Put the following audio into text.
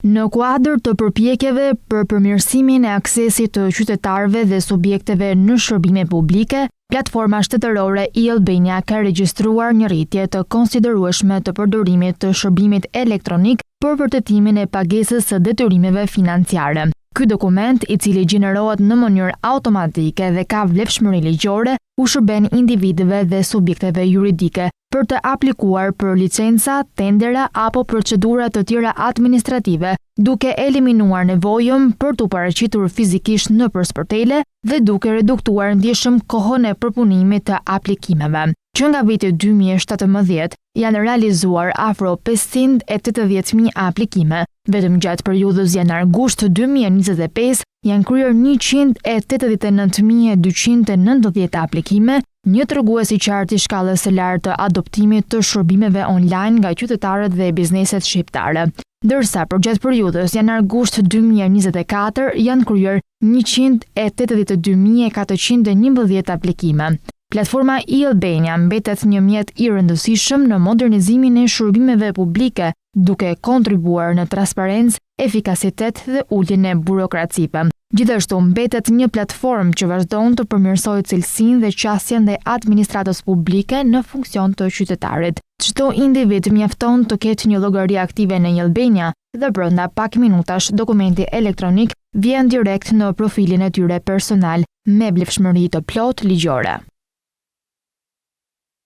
Në kuadër të përpjekjeve për përmirësimin e aksesit të qytetarëve dhe subjekteve në shërbime publike, platforma shtetërore e-Albania ka regjistruar një rritje të konsiderueshme të përdorimit të shërbimit elektronik për vërtetimin e pagesës së detyrimeve financiare. Ky dokument, i cili gjenerohet në mënyrë automatike dhe ka vlefshmëri ligjore, u shërben individëve dhe subjekteve juridike për të aplikuar për licenca, tendera apo procedura të tjera administrative, duke eliminuar nevojën për t'u paraqitur fizikisht nëpër sportele dhe duke reduktuar ndjeshëm kohën e përpunimit të aplikimeve. Që nga viti 2017 janë realizuar afro 580.000 aplikime. Vetëm gjatë periudhës janar-gusht 2025 janë kryer 189.290 aplikime, një tregues i qartë i shkallës së lartë të adoptimit të shërbimeve online nga qytetarët dhe bizneset shqiptare. Ndërsa për gjatë periudhës janar-gusht 2024 janë kryer 182.411 aplikime. Platforma e-Albania mbetet një mjet i rëndësishëm në modernizimin e shërbimeve publike, duke kontribuar në transparencë, efikasitet dhe uljen e burokracive. Gjithashtu mbetet një platformë që vazhdon të përmirësojë cilësinë dhe qasjen e administratës publike në funksion të qytetarit. Çdo individ mjafton të ketë një llogari aktive në e-Albania dhe brenda pak minutash dokumenti elektronik vjen direkt në profilin e tyre personal me vlefshmëri të plotë ligjore.